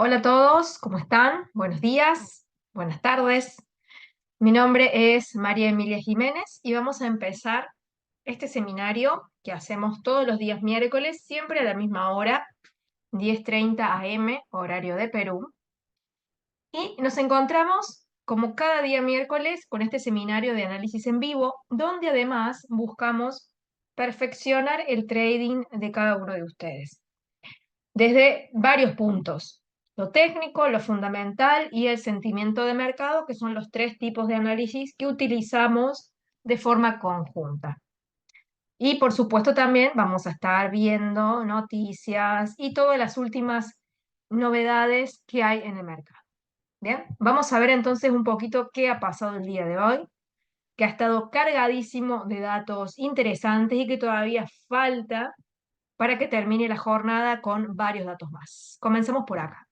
Hola a todos, ¿cómo están? Buenos días, buenas tardes. Mi nombre es María Emilia Jiménez y vamos a empezar este seminario que hacemos todos los días miércoles, siempre a la misma hora, 10:30 AM, horario de Perú. Y nos encontramos, como cada día miércoles, con este seminario de análisis en vivo, donde además buscamos perfeccionar el trading de cada uno de ustedes desde varios puntos: lo técnico, lo fundamental y el sentimiento de mercado, que son los tres tipos de análisis que utilizamos de forma conjunta. Y por supuesto también vamos a estar viendo noticias y todas las últimas novedades que hay en el mercado. Bien, vamos a ver entonces un poquito qué ha pasado el día de hoy, que ha estado cargadísimo de datos interesantes y que todavía falta para que termine la jornada con varios datos más. Comencemos por acá.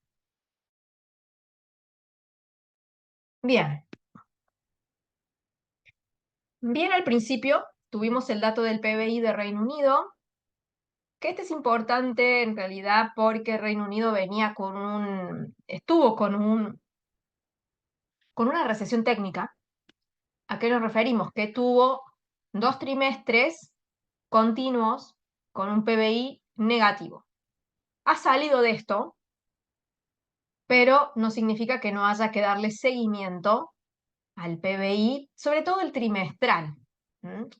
Bien, bien al principio tuvimos el dato del PBI de Reino Unido, que este es importante en realidad porque Reino Unido estuvo con una recesión técnica. ¿A qué nos referimos? Que tuvo 2 trimestres continuos con un PBI negativo. Ha salido de esto, pero no significa que no haya que darle seguimiento al PBI, sobre todo el trimestral.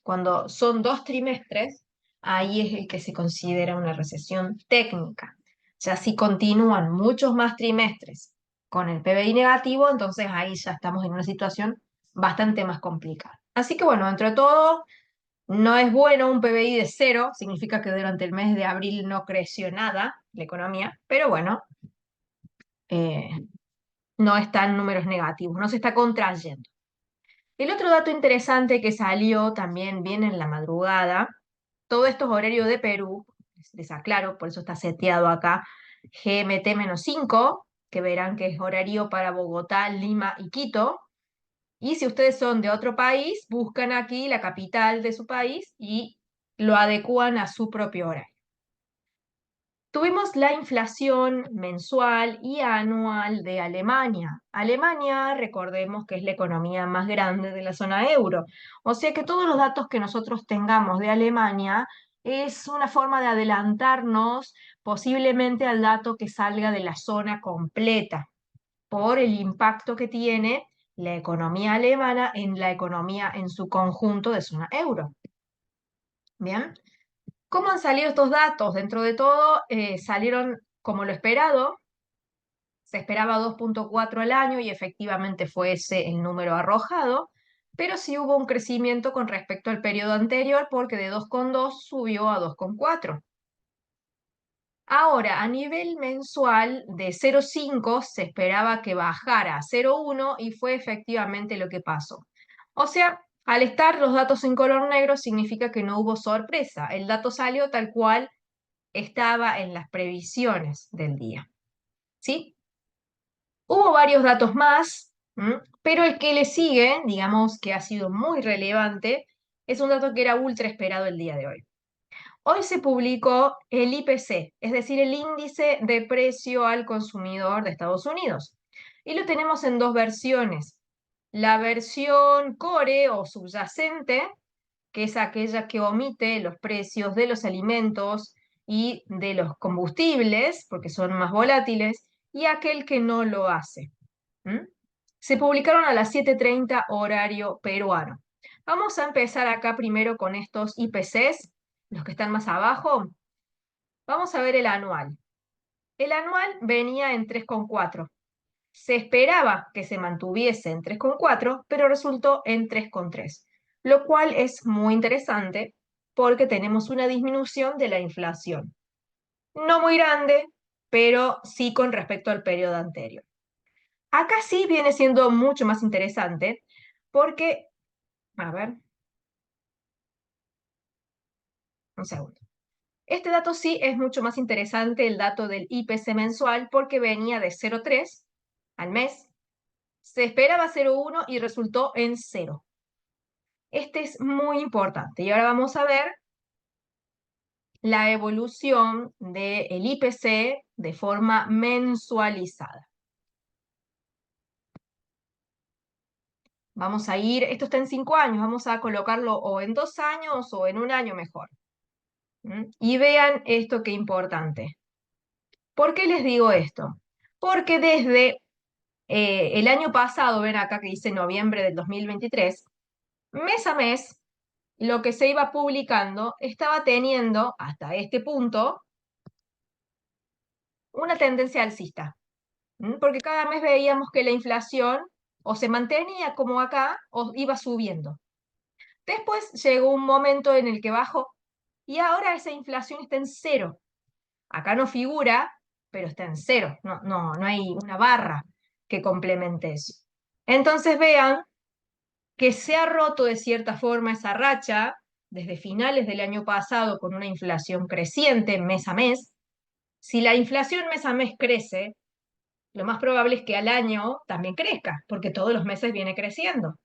Cuando son 2 trimestres, ahí es el que se considera una recesión técnica. Ya si continúan muchos más trimestres con el PBI negativo, entonces ahí ya estamos en una situación bastante más complicada. Así que bueno, entre todo, no es bueno un PBI de cero, significa que durante el mes de abril no creció nada la economía, pero bueno, eh, no está en números negativos, no se está contrayendo. El otro dato interesante que salió también bien en la madrugada, todo esto es horario de Perú, les aclaro, por eso está seteado acá GMT-5, que verán que es horario para Bogotá, Lima y Quito. Y si ustedes son de otro país, buscan aquí la capital de su país y lo adecúan a su propio horario. Tuvimos la inflación mensual y anual de Alemania. Alemania, recordemos que es la economía más grande de la zona euro. O sea que todos los datos que nosotros tengamos de Alemania es una forma de adelantarnos posiblemente al dato que salga de la zona completa, por el impacto que tiene la economía alemana en la economía en su conjunto de zona euro. Bien. ¿Cómo han salido estos datos? Dentro de todo, salieron como lo esperado. Se esperaba 2,4 al año y efectivamente fue ese el número arrojado, pero sí hubo un crecimiento con respecto al periodo anterior porque de 2,2 subió a 2,4. Ahora, a nivel mensual, de 0,5 se esperaba que bajara a 0,1 y fue efectivamente lo que pasó. O sea, al estar los datos en color negro significa que no hubo sorpresa. El dato salió tal cual estaba en las previsiones del día. ¿Sí? Hubo varios datos más, pero el que le sigue, digamos que ha sido muy relevante, es un dato que era ultra esperado el día de hoy. Hoy se publicó el IPC, es decir, el índice de precio al consumidor de Estados Unidos. Y lo tenemos en dos versiones. La versión core o subyacente, que es aquella que omite los precios de los alimentos y de los combustibles, porque son más volátiles, y aquel que no lo hace. Se publicaron a las 7:30 horario peruano. Vamos a empezar acá primero con estos IPCs, los que están más abajo. Vamos a ver el anual. El anual venía en 3,4. Se esperaba que se mantuviese en 3,4, pero resultó en 3,3, lo cual es muy interesante porque tenemos una disminución de la inflación. No muy grande, pero sí con respecto al periodo anterior. Acá sí viene siendo mucho más interesante porque, a ver, un segundo. Este dato sí es mucho más interesante, el dato del IPC mensual, porque venía de 0,3 al mes, se esperaba 0,1 y resultó en 0. Este es muy importante. Y ahora vamos a ver la evolución del IPC de forma mensualizada. Vamos a ir, esto está en 5 años, vamos a colocarlo o en 2 años o en un año mejor. Y vean esto qué importante. ¿Por qué les digo esto? Porque desde el año pasado, ven acá que dice noviembre del 2023, mes a mes, lo que se iba publicando estaba teniendo, hasta este punto, una tendencia alcista. Porque cada mes veíamos que la inflación o se mantenía como acá o iba subiendo. Después llegó un momento en el que bajó y ahora esa inflación está en cero. Acá no figura, pero está en cero. No hay una barra que complemente eso. Entonces vean que se ha roto de cierta forma esa racha desde finales del año pasado con una inflación creciente mes a mes. Si la inflación mes a mes crece, lo más probable es que al año también crezca, porque todos los meses viene creciendo.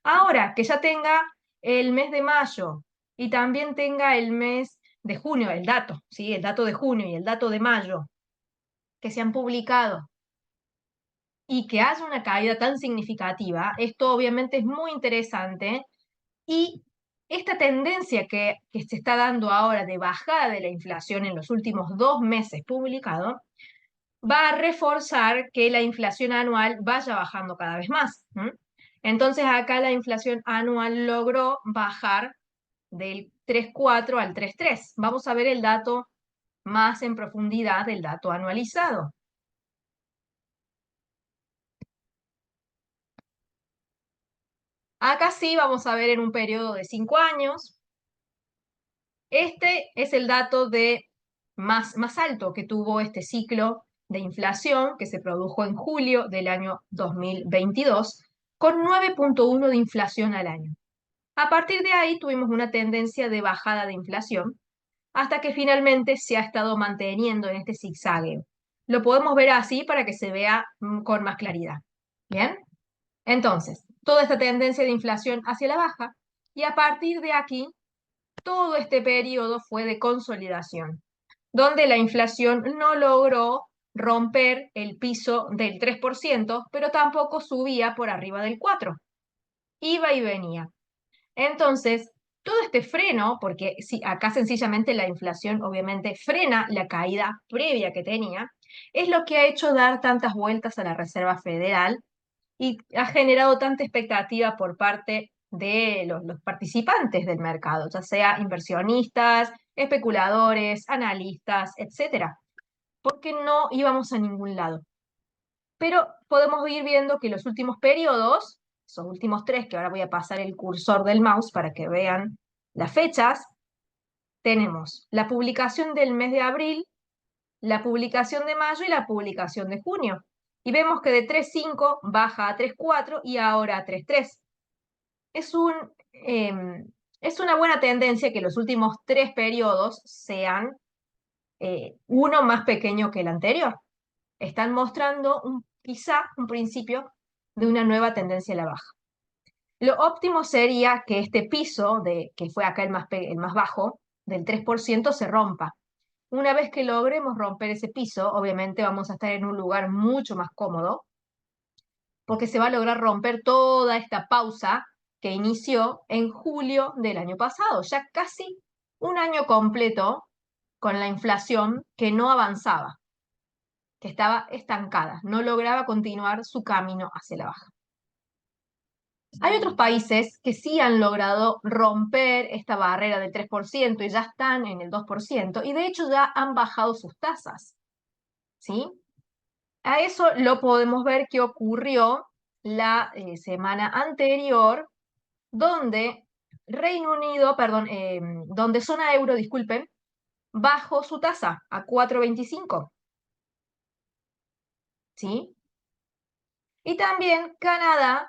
Ahora, que ya tenga el mes de mayo y también tenga el mes de junio, el dato, ¿sí? El dato de junio y el dato de mayo, que se han publicado, y que haya una caída tan significativa, esto obviamente es muy interesante. Y esta tendencia que se está dando ahora de bajada de la inflación en los últimos 2 meses publicado, va a reforzar que la inflación anual vaya bajando cada vez más. Entonces acá la inflación anual logró bajar del 3,4 al 3,3. Vamos a ver el dato más en profundidad del dato anualizado. Acá sí vamos a ver en un periodo de 5 años. Este es el dato más alto que tuvo este ciclo de inflación que se produjo en julio del año 2022, con 9,1 de inflación al año. A partir de ahí tuvimos una tendencia de bajada de inflación, hasta que finalmente se ha estado manteniendo en este zigzagueo. Lo podemos ver así para que se vea con más claridad. ¿Bien? Entonces, toda esta tendencia de inflación hacia la baja, y a partir de aquí todo este periodo fue de consolidación, donde la inflación no logró romper el piso del 3%, pero tampoco subía por arriba del 4%. Iba y venía. Entonces, todo este freno, porque si acá sencillamente la inflación obviamente frena la caída previa que tenía, es lo que ha hecho dar tantas vueltas a la Reserva Federal y ha generado tanta expectativa por parte de los participantes del mercado, ya sea inversionistas, especuladores, analistas, etcétera, porque no íbamos a ningún lado. Pero podemos ir viendo que los últimos periodos, esos últimos 3, que ahora voy a pasar el cursor del mouse para que vean las fechas, tenemos la publicación del mes de abril, la publicación de mayo y la publicación de junio. Y vemos que de 3,5 baja a 3,4 y ahora a 3,3. Es es una buena tendencia que los últimos 3 periodos sean uno más pequeño que el anterior. Están mostrando quizá un principio de una nueva tendencia a la baja. Lo óptimo sería que este piso, que fue acá el más bajo, del 3%, se rompa. Una vez que logremos romper ese piso, obviamente vamos a estar en un lugar mucho más cómodo, porque se va a lograr romper toda esta pausa que inició en julio del año pasado, ya casi un año completo con la inflación que no avanzaba, que estaba estancada, no lograba continuar su camino hacia la baja. Hay otros países que sí han logrado romper esta barrera del 3% y ya están en el 2%, y de hecho ya han bajado sus tasas, ¿sí? A eso lo podemos ver que ocurrió la semana anterior, donde Reino Unido, perdón, donde zona euro, disculpen, bajó su tasa a 4,25, ¿sí? Y también Canadá,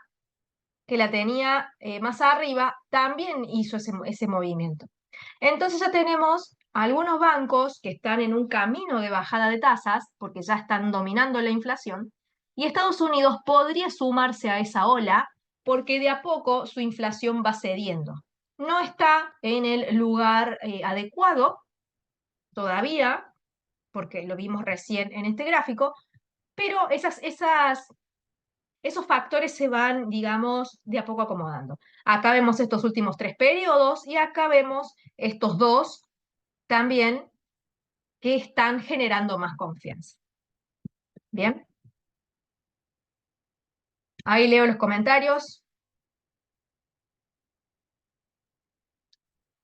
que la tenía más arriba, también hizo ese movimiento. Entonces ya tenemos algunos bancos que están en un camino de bajada de tasas, porque ya están dominando la inflación, y Estados Unidos podría sumarse a esa ola, porque de a poco su inflación va cediendo. No está en el lugar adecuado, todavía, porque lo vimos recién en este gráfico, pero esos factores se van, digamos, de a poco acomodando. Acá vemos estos últimos 3 periodos y acá vemos estos dos también que están generando más confianza. Bien, ahí leo los comentarios.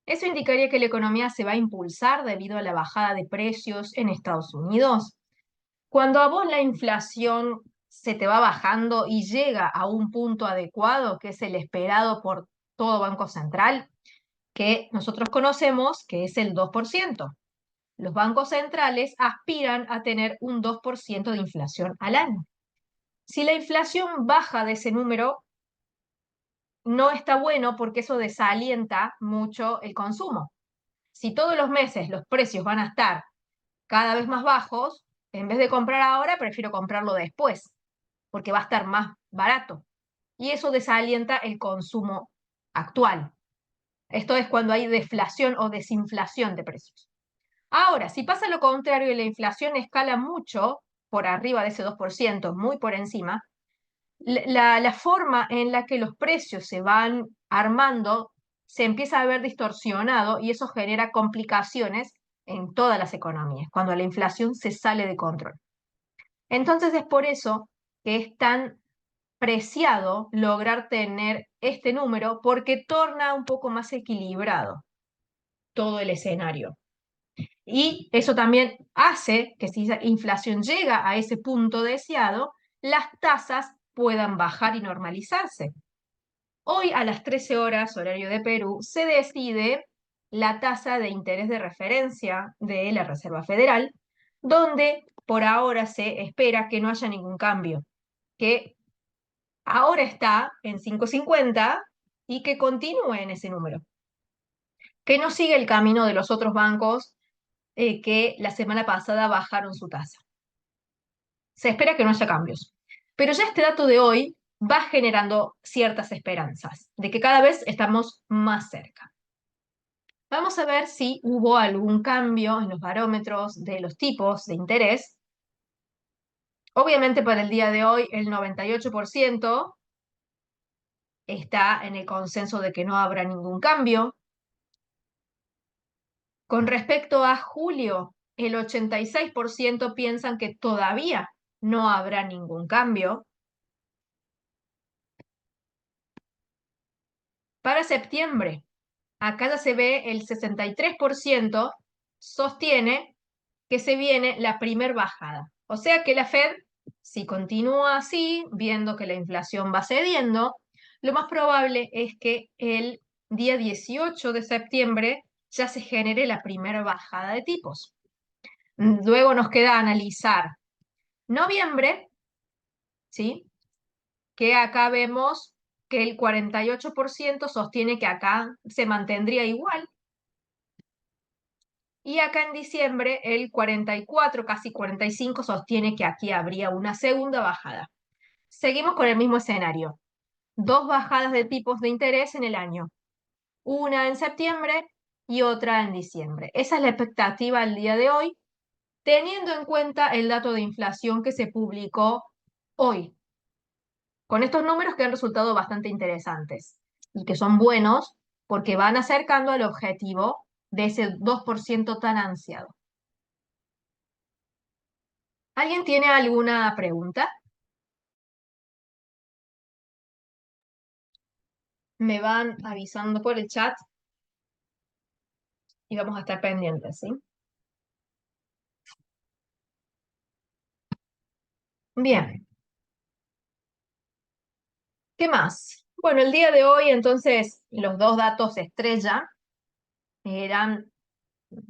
Eso indicaría que la economía se va a impulsar debido a la bajada de precios en Estados Unidos. Cuando a vos la inflación se te va bajando y llega a un punto adecuado, que es el esperado por todo Banco Central, que nosotros conocemos que es el 2%. Los bancos centrales aspiran a tener un 2% de inflación al año. Si la inflación baja de ese número, no está bueno porque eso desalienta mucho el consumo. Si todos los meses los precios van a estar cada vez más bajos, en vez de comprar ahora, prefiero comprarlo después, porque va a estar más barato. Y eso desalienta el consumo actual. Esto es cuando hay deflación o desinflación de precios. Ahora, si pasa lo contrario y la inflación escala mucho por arriba de ese 2%, muy por encima, la forma en la que los precios se van armando se empieza a ver distorsionado y eso genera complicaciones en todas las economías, cuando la inflación se sale de control. Entonces es por eso que es tan preciado lograr tener este número porque torna un poco más equilibrado todo el escenario. Y eso también hace que si esa inflación llega a ese punto deseado, las tasas puedan bajar y normalizarse. Hoy a las 13 horas, horario de Perú, se decide la tasa de interés de referencia de la Reserva Federal, donde por ahora se espera que no haya ningún cambio, que ahora está en 5,50 y que continúe en ese número, que no siga el camino de los otros bancos que la semana pasada bajaron su tasa. Se espera que no haya cambios. Pero ya este dato de hoy va generando ciertas esperanzas de que cada vez estamos más cerca. Vamos a ver si hubo algún cambio en los barómetros de los tipos de interés. Obviamente para el día de hoy el 98% está en el consenso de que no habrá ningún cambio. Con respecto a julio, el 86% piensan que todavía no habrá ningún cambio. Para septiembre, acá ya se ve el 63% sostiene que se viene la primer bajada. O sea que la Fed, si continúa así, viendo que la inflación va cediendo, lo más probable es que el día 18 de septiembre ya se genere la primera bajada de tipos. Luego nos queda analizar noviembre, ¿sí? Que acá vemos que el 48% sostiene que acá se mantendría igual. Y acá en diciembre el 44, casi 45, sostiene que aquí habría una segunda bajada. Seguimos con el mismo escenario. Dos bajadas de tipos de interés en el año. Una en septiembre y otra en diciembre. Esa es la expectativa al día de hoy, teniendo en cuenta el dato de inflación que se publicó hoy, con estos números que han resultado bastante interesantes y que son buenos porque van acercando al objetivo de ese 2% tan ansiado. ¿Alguien tiene alguna pregunta? Me van avisando por el chat y vamos a estar pendientes, ¿sí? Bien, ¿qué más? Bueno, el día de hoy entonces los dos datos estrella eran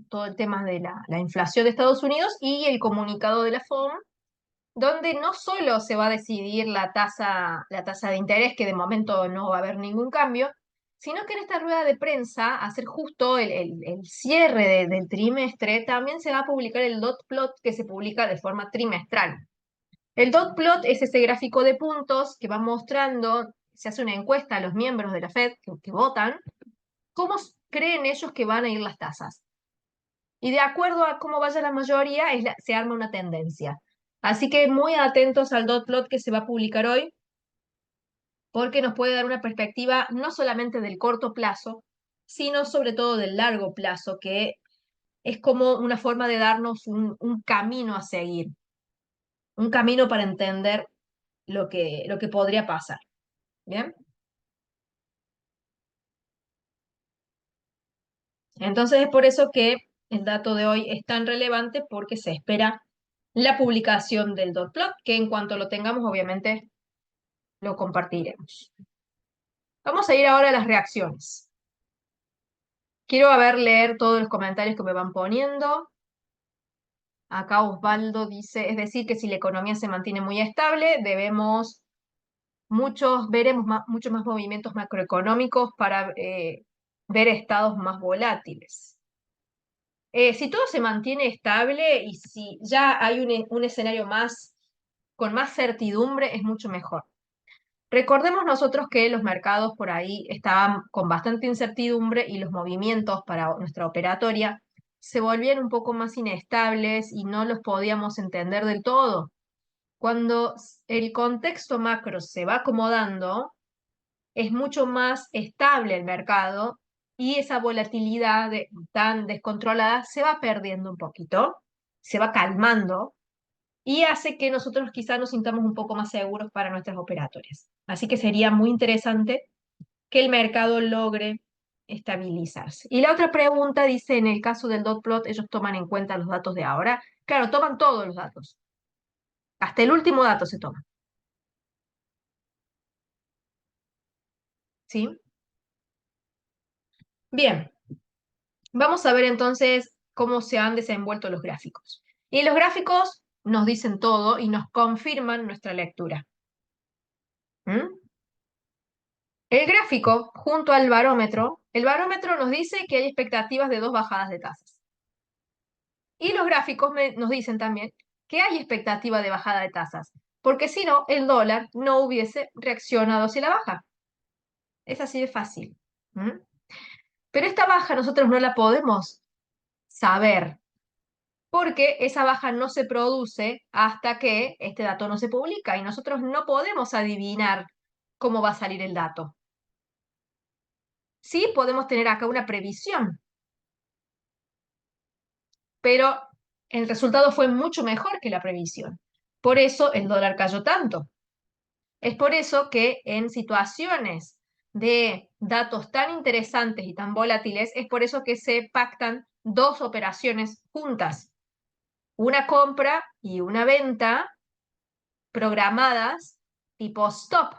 todo el tema de la inflación de Estados Unidos y el comunicado de la FOM, donde no solo se va a decidir la tasa de interés, que de momento no va a haber ningún cambio, sino que en esta rueda de prensa, a ser justo el cierre del trimestre, también se va a publicar el dot plot que se publica de forma trimestral. El dot plot es ese gráfico de puntos que va mostrando, se hace una encuesta a los miembros de la Fed que votan, cómo creen ellos que van a ir las tasas. y de acuerdo a cómo vaya la mayoría, se arma una tendencia. Así que muy atentos al dot plot que se va a publicar hoy, porque nos puede dar una perspectiva no solamente del corto plazo, sino sobre todo del largo plazo, que es como una forma de darnos un camino a seguir, un camino para entender lo que podría pasar. ¿Bien? Entonces es por eso que el dato de hoy es tan relevante porque se espera la publicación del dot plot, que en cuanto lo tengamos, obviamente lo compartiremos. Vamos a ir ahora a las reacciones. Quiero leer todos los comentarios que me van poniendo. Acá Osvaldo dice, es decir, que si la economía se mantiene muy estable, veremos muchos más movimientos macroeconómicos para ver estados más volátiles. Si todo se mantiene estable y si ya hay un escenario con más certidumbre, es mucho mejor. Recordemos nosotros que los mercados por ahí estaban con bastante incertidumbre y los movimientos para nuestra operatoria se volvían un poco más inestables y no los podíamos entender del todo. Cuando el contexto macro se va acomodando, es mucho más estable el mercado y esa volatilidad tan descontrolada se va perdiendo un poquito, se va calmando y hace que nosotros quizás nos sintamos un poco más seguros para nuestras operatorias. Así que sería muy interesante que el mercado logre estabilizarse. Y la otra pregunta dice, en el caso del dot plot, ellos toman en cuenta los datos de ahora. Claro, toman todos los datos. Hasta el último dato se toma. ¿Sí? Bien, vamos a ver entonces cómo se han desenvuelto los gráficos. Y los gráficos nos dicen todo y nos confirman nuestra lectura. ¿Mm? El gráfico junto al barómetro, el barómetro nos dice que hay expectativas de dos bajadas de tasas. Y los gráficos nos dicen también que hay expectativa de bajada de tasas, porque si no, el dólar no hubiese reaccionado hacia la baja. Es así de fácil. ¿Mm? Pero esta baja nosotros no la podemos saber, porque esa baja no se produce hasta que este dato no se publica y nosotros no podemos adivinar cómo va a salir el dato. Sí podemos tener acá una previsión, pero el resultado fue mucho mejor que la previsión. Por eso el dólar cayó tanto. Es por eso que en situaciones de datos tan interesantes y tan volátiles, es por eso que se pactan dos operaciones juntas, una compra y una venta programadas tipo stop,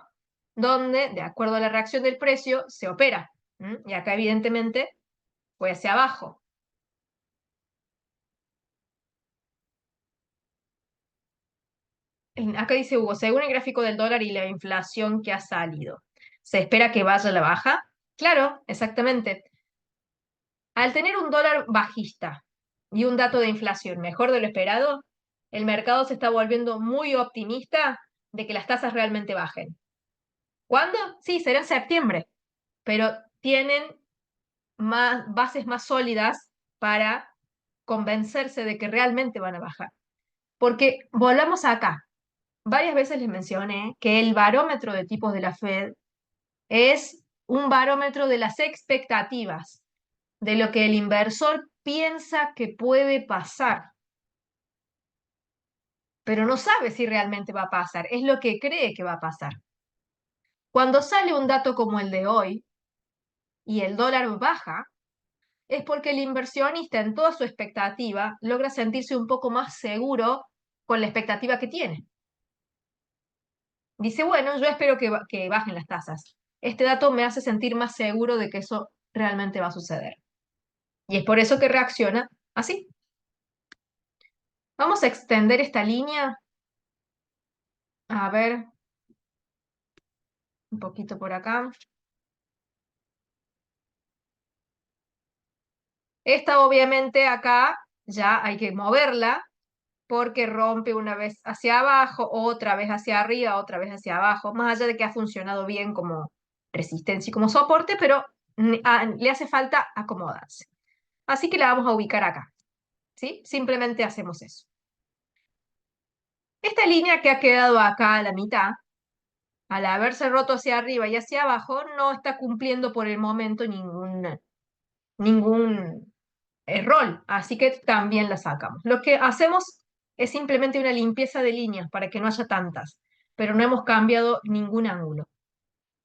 donde, de acuerdo a la reacción del precio, se opera. Y acá evidentemente fue hacia abajo. Acá dice Hugo, según el gráfico del dólar y la inflación que ha salido, ¿se espera que vaya a la baja? Claro, exactamente. Al tener un dólar bajista y un dato de inflación mejor de lo esperado, el mercado se está volviendo muy optimista de que las tasas realmente bajen. ¿Cuándo? Sí, será en septiembre, pero tienen bases más sólidas para convencerse de que realmente van a bajar. Porque volvamos acá. Varias veces les mencioné que el barómetro de tipos de la Fed es un barómetro de las expectativas, de lo que el inversor piensa que puede pasar, pero no sabe si realmente va a pasar, es lo que cree que va a pasar. Cuando sale un dato como el de hoy y el dólar baja, es porque el inversionista en toda su expectativa logra sentirse un poco más seguro con la expectativa que tiene. Dice, bueno, yo espero que bajen las tasas. Este dato me hace sentir más seguro de que eso realmente va a suceder. Y es por eso que reacciona así. Vamos a extender esta línea. A ver, un poquito por acá. Esta obviamente acá ya hay que moverla porque rompe una vez hacia abajo, otra vez hacia arriba, otra vez hacia abajo, más allá de que ha funcionado bien como resistencia y como soporte, pero le hace falta acomodarse. Así que la vamos a ubicar acá. ¿sí? Simplemente hacemos eso. Esta línea que ha quedado acá a la mitad, al haberse roto hacia arriba y hacia abajo, no está cumpliendo por el momento ningún rol, así que también la sacamos. Lo que hacemos es simplemente una limpieza de líneas para que no haya tantas, pero no hemos cambiado ningún ángulo.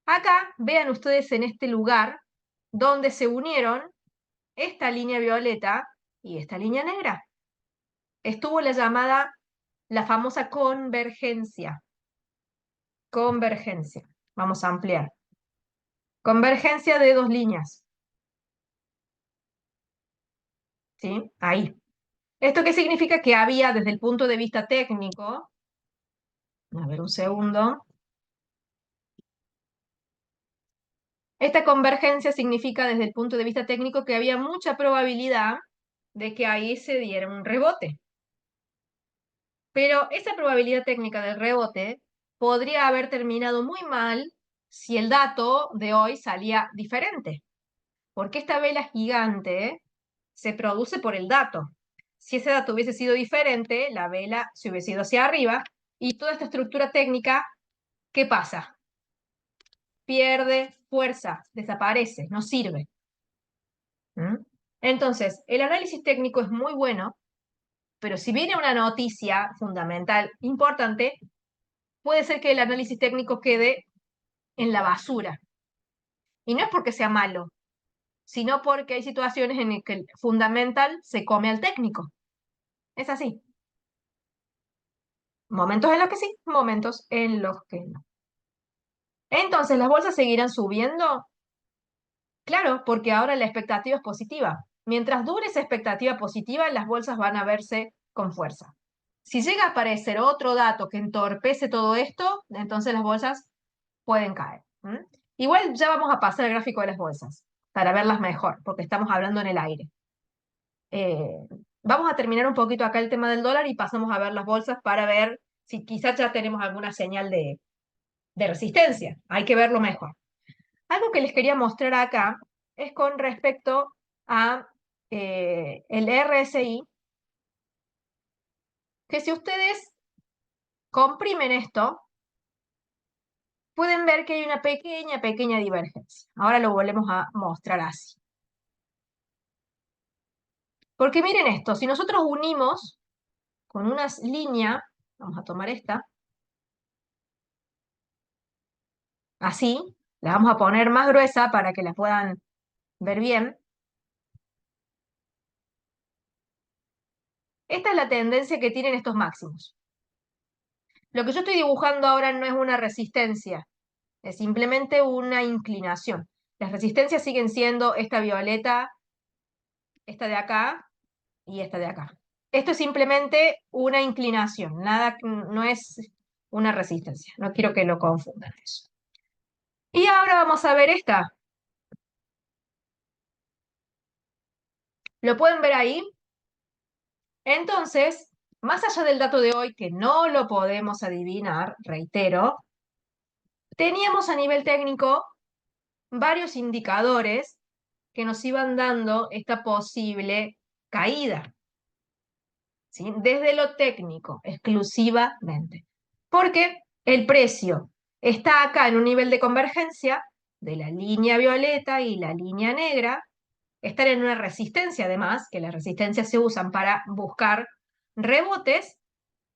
Acá, vean ustedes en este lugar donde se unieron esta línea violeta y esta línea negra. Estuvo la famosa convergencia. Convergencia. Vamos a ampliar. Convergencia de dos líneas. ¿Sí? Ahí. ¿Esto qué significa? Que había, desde el punto de vista técnico, a ver un segundo, esta convergencia significa, desde el punto de vista técnico, que había mucha probabilidad de que ahí se diera un rebote. Pero esa probabilidad técnica del rebote podría haber terminado muy mal si el dato de hoy salía diferente, porque esta vela gigante se produce por el dato. Si ese dato hubiese sido diferente, la vela se hubiese ido hacia arriba y toda esta estructura técnica, ¿qué pasa? Pierde fuerza, desaparece, no sirve. ¿Mm? Entonces, el análisis técnico es muy bueno, pero si viene una noticia fundamental, importante, puede ser que el análisis técnico quede en la basura. Y no es porque sea malo, sino porque hay situaciones en las que el fundamental se come al técnico. Es así. Momentos en los que sí, momentos en los que no. Entonces, ¿las bolsas seguirán subiendo? Claro, porque ahora la expectativa es positiva. Mientras dure esa expectativa positiva, las bolsas van a verse con fuerza. Si llega a aparecer otro dato que entorpece todo esto, entonces las bolsas pueden caer. Igual ya vamos a pasar al gráfico de las bolsas para verlas mejor, porque estamos hablando en el aire. Eh, Vamos a terminar un poquito acá el tema del dólar y pasamos a ver las bolsas para ver si quizás ya tenemos alguna señal de resistencia. Hay que verlo mejor. Algo que les quería mostrar acá es con respecto a el RSI, que si ustedes comprimen esto, pueden ver que hay una pequeña divergencia. Ahora lo volvemos a mostrar así. Porque miren esto, si nosotros unimos con una línea, vamos a tomar esta, así, la vamos a poner más gruesa para que la puedan ver bien. Esta es la tendencia que tienen estos máximos. Lo que yo estoy dibujando ahora no es una resistencia, es simplemente una inclinación. Las resistencias siguen siendo esta violeta, esta de acá y esta de acá. Esto es simplemente una inclinación, nada, no es una resistencia. No quiero que lo confundan eso. Y ahora vamos a ver esta. ¿Lo pueden ver ahí? Entonces, más allá del dato de hoy, que no lo podemos adivinar, reitero, teníamos a nivel técnico varios indicadores que nos iban dando esta posible caída, ¿sí? Desde lo técnico, exclusivamente. Porque el precio está acá en un nivel de convergencia de la línea violeta y la línea negra, están en una resistencia además, que las resistencias se usan para buscar rebotes,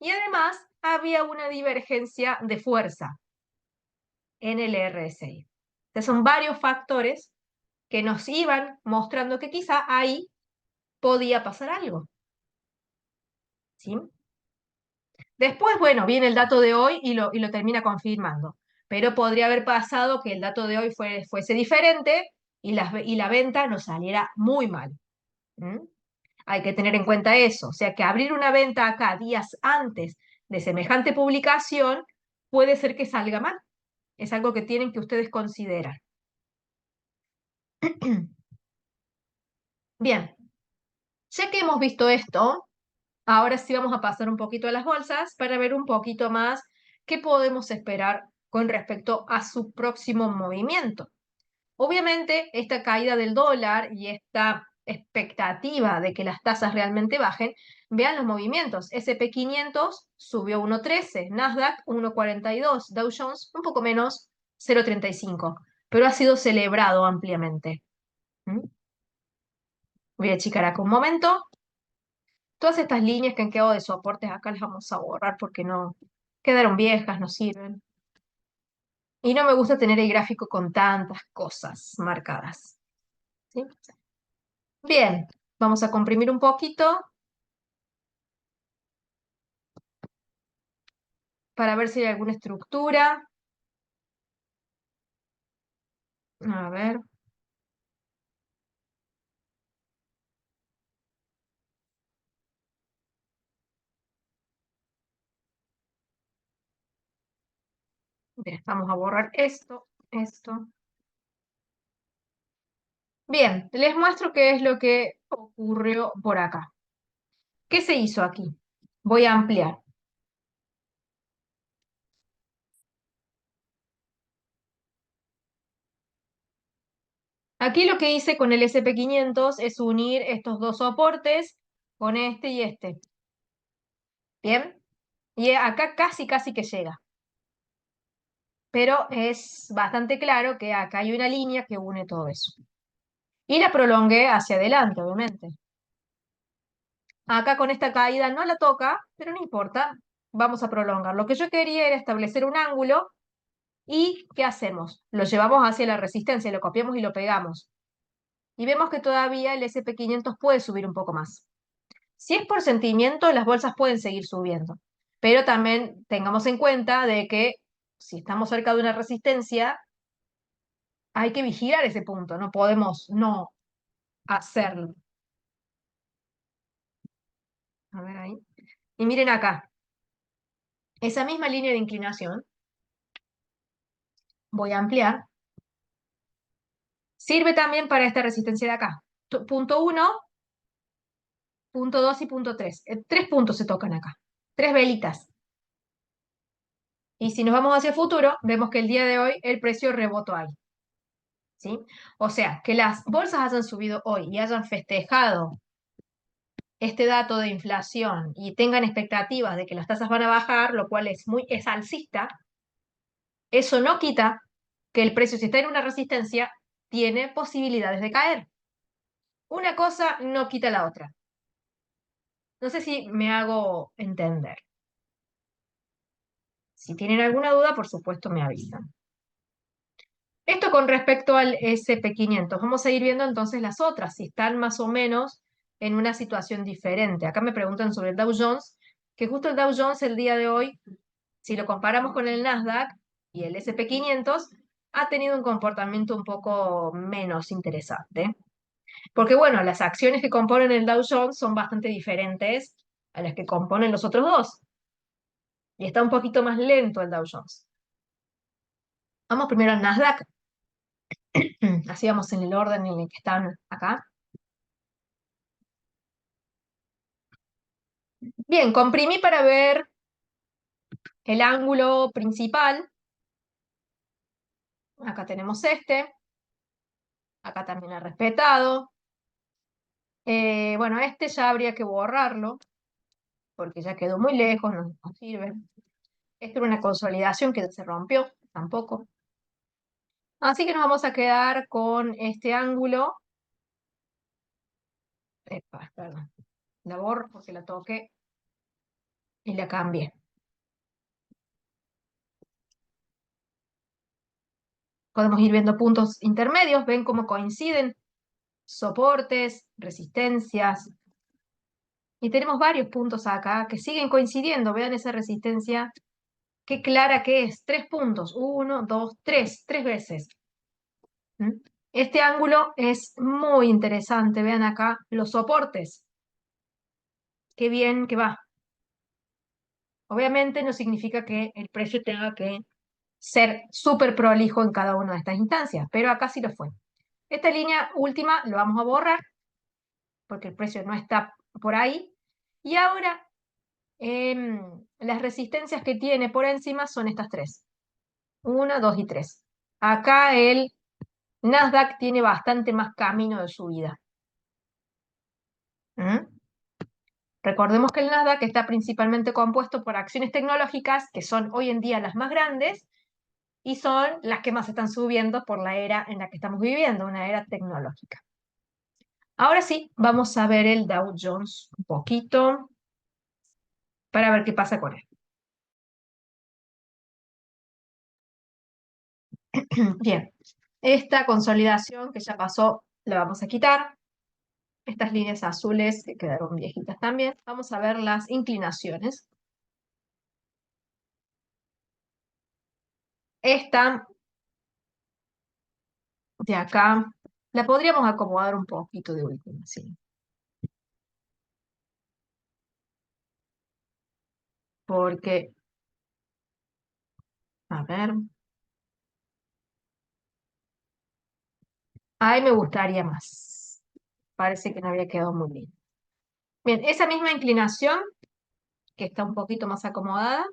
y además había una divergencia de fuerza en el RSI. Entonces son varios factores que nos iban mostrando que quizá ahí podía pasar algo. ¿Sí? Después, bueno, viene el dato de hoy y lo termina confirmando. Pero podría haber pasado que el dato de hoy fuese diferente y la venta nos saliera muy mal. ¿Mm? Hay que tener en cuenta eso. O sea que abrir una venta acá días antes de semejante publicación puede ser que salga mal. Es algo que tienen que ustedes considerar. Bien, ya que hemos visto esto, ahora sí vamos a pasar un poquito a las bolsas para ver un poquito más qué podemos esperar con respecto a su próximo movimiento. Obviamente, esta caída del dólar y esta expectativa de que las tasas realmente bajen, vean los movimientos. S&P 500 subió 1,13, Nasdaq 1,42, Dow Jones un poco menos, 0,35, pero ha sido celebrado ampliamente. ¿Mm? Voy a achicar acá un momento. Todas estas líneas que han quedado de soportes acá las vamos a borrar porque no quedaron viejas, no sirven. Y no me gusta tener el gráfico con tantas cosas marcadas. ¿Sí? Bien, vamos a comprimir un poquito para ver si hay alguna estructura. A ver. Bien, vamos a borrar esto, esto. Bien, les muestro qué es lo que ocurrió por acá. ¿Qué se hizo aquí? Voy a ampliar. Aquí lo que hice con el SP 500 es unir estos dos soportes con este y este. Bien, y acá casi que llega. Pero es bastante claro que acá hay una línea que une todo eso. Y la prolongué hacia adelante, obviamente. Acá con esta caída no la toca, pero no importa, vamos a prolongar. Lo que yo quería era establecer un ángulo y ¿qué hacemos? Lo llevamos hacia la resistencia, lo copiamos y lo pegamos. Y vemos que todavía el SP 500 puede subir un poco más. Si es por sentimiento, las bolsas pueden seguir subiendo, pero también tengamos en cuenta de que si estamos cerca de una resistencia, hay que vigilar ese punto, no podemos no hacerlo. A ver ahí. Y miren acá, esa misma línea de inclinación, voy a ampliar, sirve también para esta resistencia de acá. Punto 1, punto 2 y punto 3. Tres puntos se tocan acá, tres velitas. Y si nos vamos hacia el futuro, vemos que el día de hoy el precio rebotó ahí. ¿Sí? O sea, que las bolsas hayan subido hoy y hayan festejado este dato de inflación y tengan expectativas de que las tasas van a bajar, lo cual es alcista, eso no quita que el precio, si está en una resistencia, tiene posibilidades de caer. Una cosa no quita la otra. No sé si me hago entender. Si tienen alguna duda, por supuesto me avisan. Esto con respecto al SP 500. Vamos a ir viendo entonces las otras, si están más o menos en una situación diferente. Acá me preguntan sobre el Dow Jones, que justo el Dow Jones el día de hoy, si lo comparamos con el Nasdaq y el SP 500, ha tenido un comportamiento un poco menos interesante. Porque bueno, las acciones que componen el Dow Jones son bastante diferentes a las que componen los otros dos. Y está un poquito más lento el Dow Jones. Vamos primero al Nasdaq. Así vamos en el orden en el que están acá. Bien, comprimí para ver el ángulo principal. Acá tenemos este. Acá también he respetado. Bueno, este ya habría que borrarlo, porque ya quedó muy lejos, no sirve. Esto era una consolidación que se rompió, tampoco. Así que nos vamos a quedar con este ángulo. Epa, perdón. La borro porque la toqué y la cambié. Podemos ir viendo puntos intermedios, ven cómo coinciden soportes, resistencias. Y tenemos varios puntos acá que siguen coincidiendo. Vean esa resistencia, qué clara que es. 3 puntos. 1, 2, 3. 3 veces. ¿Mm? Este ángulo es muy interesante. Vean acá los soportes. Qué bien que va. Obviamente no significa que el precio tenga que ser súper prolijo en cada una de estas instancias, pero acá sí lo fue. Esta línea última lo vamos a borrar porque el precio no está por ahí. Y ahora las resistencias que tiene por encima son estas tres. 1, 2 y 3. Acá el Nasdaq tiene bastante más camino de subida. ¿Mm? Recordemos que el Nasdaq está principalmente compuesto por acciones tecnológicas, que son hoy en día las más grandes y son las que más están subiendo por la era en la que estamos viviendo, una era tecnológica. Ahora sí, vamos a ver el Dow Jones un poquito para ver qué pasa con él. Bien, esta consolidación que ya pasó la vamos a quitar. Estas líneas azules que quedaron viejitas también. Vamos a ver las inclinaciones. Esta de acá la podríamos acomodar un poquito de última, sí. Porque, a ver, ahí me gustaría más. Parece que no había quedado muy bien. Bien, esa misma inclinación, que está un poquito más acomodada,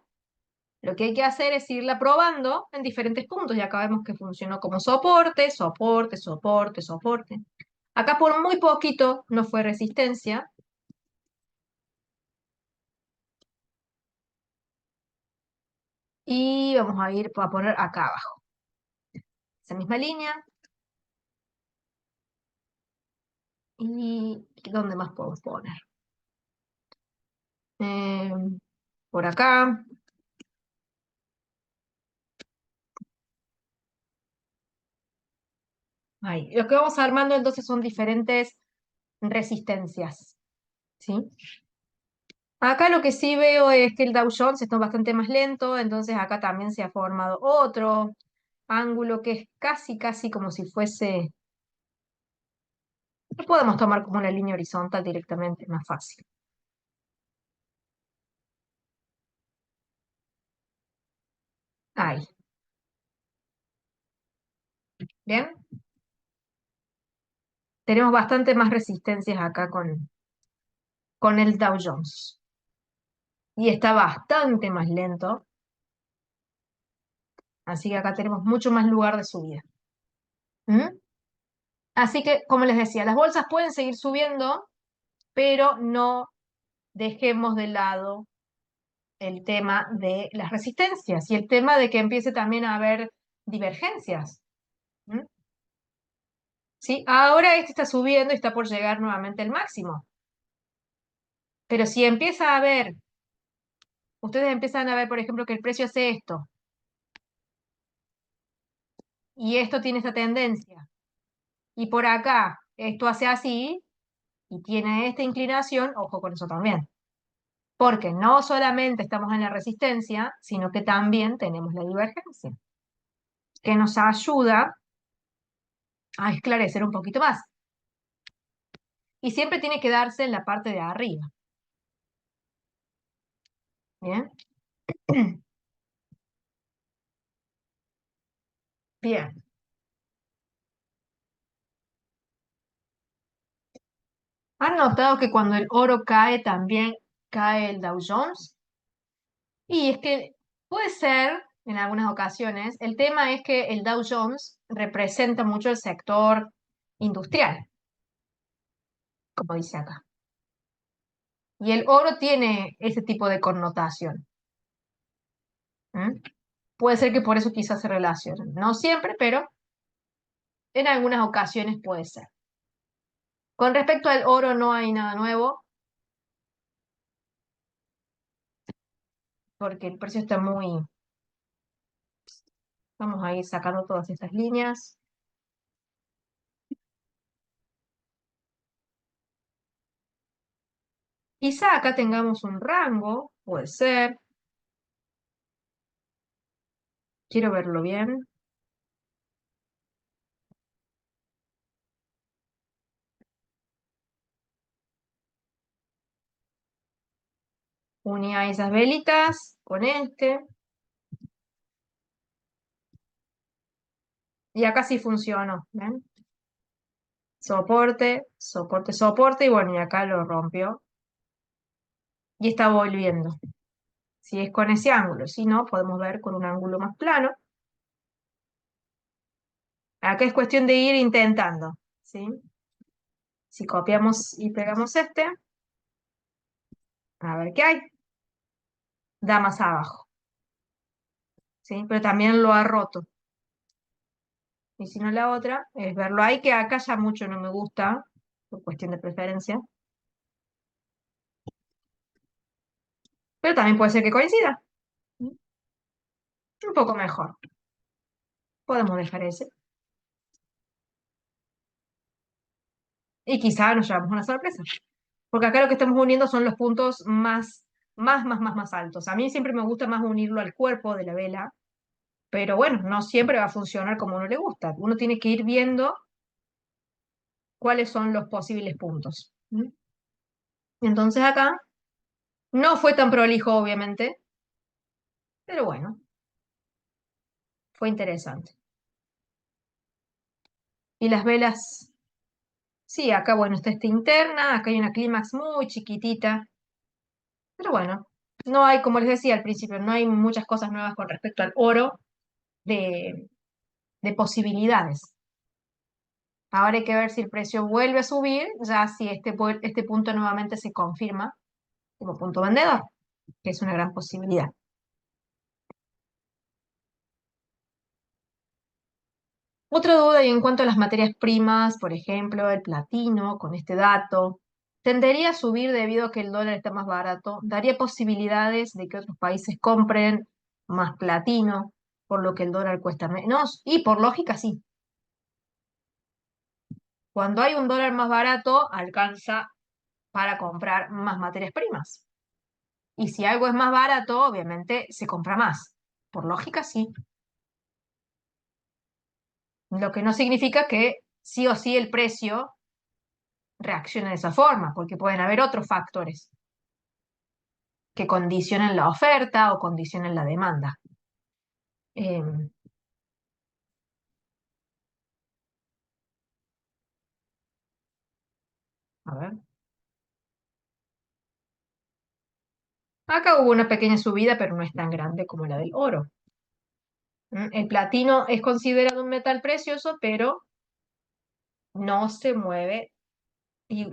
lo que hay que hacer es irla probando en diferentes puntos. Ya acá vemos que funcionó como soporte, soporte, soporte, soporte. Acá por muy poquito no fue resistencia. Y vamos a ir a poner acá abajo. Esa misma línea. ¿Y dónde más podemos poner? Eh, por acá. Ahí. Lo que vamos armando entonces son diferentes resistencias. ¿Sí? Acá lo que sí veo es que el Dow Jones está bastante más lento, entonces acá también se ha formado otro ángulo que es casi, casi como si fuese... Lo podemos tomar como una línea horizontal directamente, más fácil. Ahí. ¿Bien? Tenemos bastante más resistencias acá con el Dow Jones. Y está bastante más lento, así que acá tenemos mucho más lugar de subida. ¿Mm? Así que, como les decía, las bolsas pueden seguir subiendo, pero no dejemos de lado el tema de las resistencias y el tema de que empiece también a haber divergencias. ¿Mm? ¿Sí? Ahora este está subiendo y está por llegar nuevamente al máximo. Pero si empieza a haber, ustedes empiezan a ver, por ejemplo, que el precio hace esto y esto tiene esta tendencia y por acá esto hace así y tiene esta inclinación, ojo con eso también. Porque no solamente estamos en la resistencia, sino que también tenemos la divergencia, que nos ayuda a esclarecer un poquito más. Y siempre tiene que darse en la parte de arriba. ¿Bien? Bien. ¿Han notado que cuando el oro cae, también cae el Dow Jones? Y es que puede ser, en algunas ocasiones, el tema es que el Dow Jones representa mucho el sector industrial, como dice acá. Y el oro tiene ese tipo de connotación. ¿Mm? Puede ser que por eso quizás se relacionen. No siempre, pero en algunas ocasiones puede ser. Con respecto al oro no hay nada nuevo, porque el precio está muy... Vamos a ir sacando todas estas líneas. Quizá acá tengamos un rango, puede ser. Quiero verlo bien. Unía esas velitas con este. Y acá sí funcionó. ¿Ven? Soporte, soporte, soporte. Y bueno, y acá lo rompió. Y está volviendo. Si es con ese ángulo. Si no, podemos ver con un ángulo más plano. Acá es cuestión de ir intentando. ¿Sí? Si copiamos y pegamos este, a ver qué hay. Da más abajo, ¿sí? Pero también lo ha roto. Y si no la otra, es verlo ahí, que acá ya mucho no me gusta, por cuestión de preferencia. Pero también puede ser que coincida. Un poco mejor. Podemos dejar ese. Y quizá nos llevamos una sorpresa. Porque acá lo que estamos uniendo son los puntos más altos. A mí siempre me gusta más unirlo al cuerpo de la vela, pero bueno, no siempre va a funcionar como a uno le gusta. Uno tiene que ir viendo cuáles son los posibles puntos. ¿Mm? Entonces acá no fue tan prolijo, obviamente, pero bueno, fue interesante. Y las velas, sí, acá bueno, está esta interna, acá hay una clímax muy chiquitita, pero bueno, no hay, como les decía al principio, no hay muchas cosas nuevas con respecto al oro de, de posibilidades. Ahora hay que ver si el precio vuelve a subir, ya si este punto nuevamente se confirma como punto vendedor, que es una gran posibilidad. Otra duda y en cuanto a las materias primas, por ejemplo, el platino, con este dato, tendería a subir debido a que el dólar está más barato, daría posibilidades de que otros países compren más platino, por lo que el dólar cuesta menos, y por lógica sí. Cuando hay un dólar más barato, alcanza para comprar más materias primas. Y si algo es más barato, obviamente se compra más. Por lógica sí. Lo que no significa que sí o sí el precio reacciona de esa forma, porque pueden haber otros factores que condicionan la oferta o condicionan la demanda. Eh, a ver. Acá hubo una pequeña subida, pero no es tan grande como la del oro. El platino es considerado un metal precioso, pero no se mueve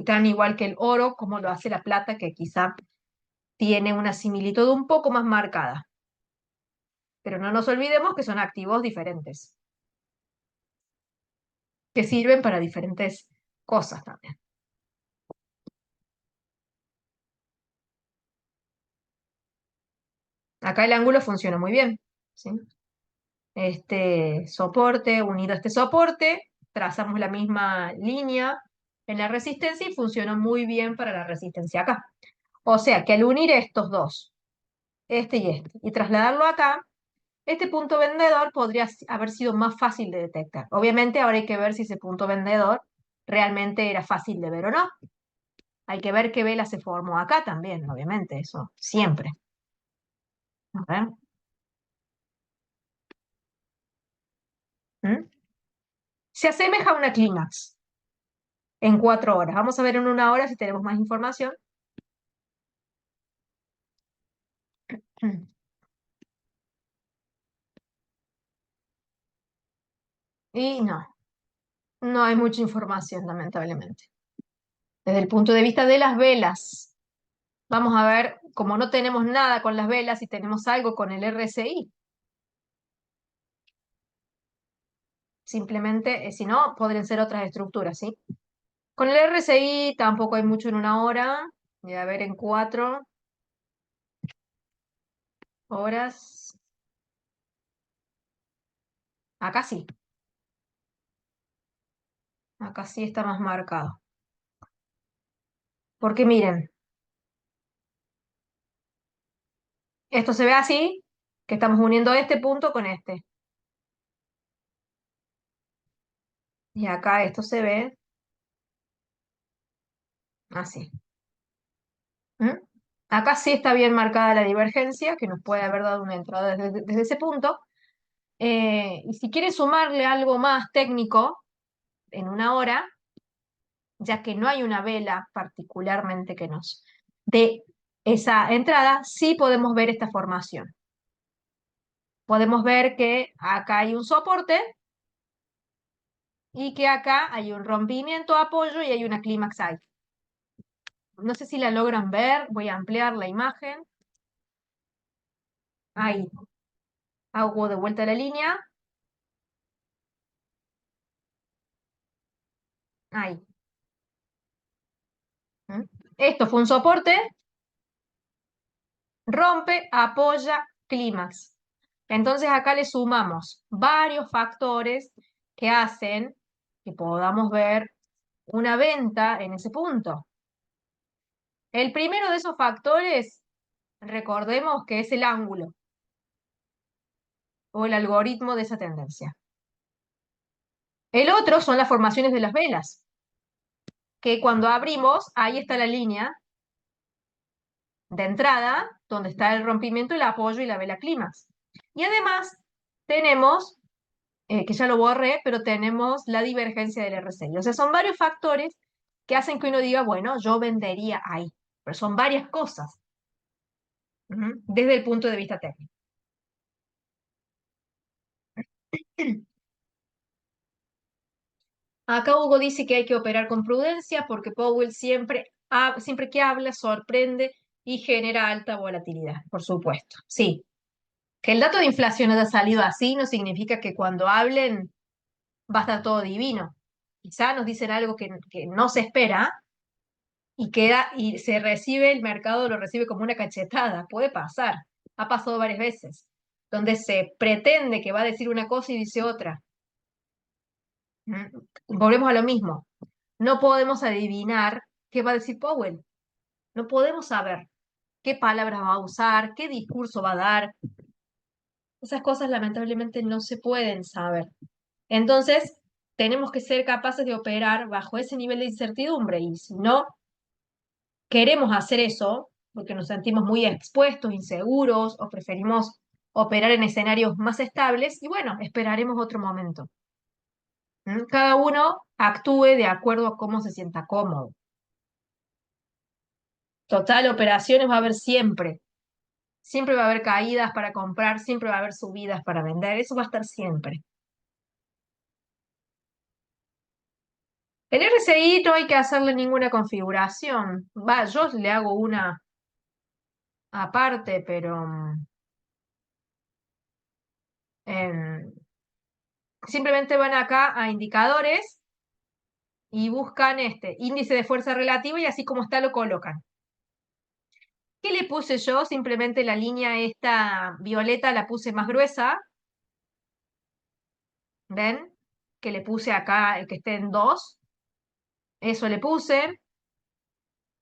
tan igual que el oro como lo hace la plata, que quizá tiene una similitud un poco más marcada. Pero no nos olvidemos que son activos diferentes, que sirven para diferentes cosas también. Acá el ángulo funciona muy bien, ¿sí? Este soporte, unido a este soporte, trazamos la misma línea en la resistencia y funciona muy bien para la resistencia acá. O sea que al unir estos dos, este y trasladarlo acá, este punto vendedor podría haber sido más fácil de detectar. Obviamente ahora hay que ver si ese punto vendedor realmente era fácil de ver o no. Hay que ver qué vela se formó acá también, obviamente, eso siempre. A ver. ¿Mm? Se asemeja a una clímax en 4 horas. Vamos a ver en una hora si tenemos más información. Y no, no hay mucha información, lamentablemente. Desde el punto de vista de las velas, vamos a ver, como no tenemos nada con las velas y tenemos algo con el RSI, simplemente, si no, podrían ser otras estructuras, ¿sí? Con el RSI tampoco hay mucho en una hora, y a ver en 4 horas, acá sí, acá sí está más marcado. Porque miren, esto se ve así, que estamos uniendo este punto con este. Y acá esto se ve así. ¿Mm? Acá sí está bien marcada la divergencia, que nos puede haber dado una entrada desde ese punto. Y si quiere sumarle algo más técnico en una hora, ya que no hay una vela particularmente que nos dé esa entrada, sí podemos ver esta formación. Podemos ver que acá hay un soporte y que acá hay un rompimiento, apoyo y hay una clímax ahí. No sé si la logran ver, voy a ampliar la imagen. Ahí, hago de vuelta la línea. Ahí. ¿Mm? Esto fue un soporte, rompe, apoya, clímax. Entonces acá le sumamos varios factores que hacen que podamos ver una venta en ese punto. El primero de esos factores, recordemos que es el ángulo o el algoritmo de esa tendencia. El otro son las formaciones de las velas, que cuando abrimos, ahí está la línea de entrada, donde está el rompimiento, el apoyo y la vela clímax. Y además tenemos, que ya lo borré, pero tenemos la divergencia del RSI. O sea, son varios factores que hacen que uno diga, bueno, yo vendería ahí. Pero son varias cosas, desde el punto de vista técnico. Acá Hugo dice que hay que operar con prudencia porque Powell siempre que habla sorprende y genera alta volatilidad, por supuesto. Sí, que el dato de inflación haya salido así no significa que cuando hablen va a estar todo divino. Quizá nos dicen algo que no se espera y el mercado lo recibe como una cachetada. Puede pasar, ha pasado varias veces, donde se pretende que va a decir una cosa y dice otra. Volvemos a lo mismo. No podemos adivinar qué va a decir Powell. No podemos saber qué palabras va a usar, qué discurso va a dar. Esas cosas lamentablemente no se pueden saber. Entonces, tenemos que ser capaces de operar bajo ese nivel de incertidumbre y si no queremos hacer eso, porque nos sentimos muy expuestos, inseguros o preferimos operar en escenarios más estables, y bueno, esperaremos otro momento. Cada uno actúe de acuerdo a cómo se sienta cómodo. Total, operaciones va a haber siempre. Siempre va a haber caídas para comprar, siempre va a haber subidas para vender, eso va a estar siempre. El RSI no hay que hacerle ninguna configuración. Va, yo le hago una aparte, pero em, simplemente van acá a indicadores y buscan este índice de fuerza relativa y así como está lo colocan. ¿Qué le puse yo? Simplemente la línea esta violeta la puse más gruesa. ¿Ven? Que le puse acá el que esté en 2. Eso le puse.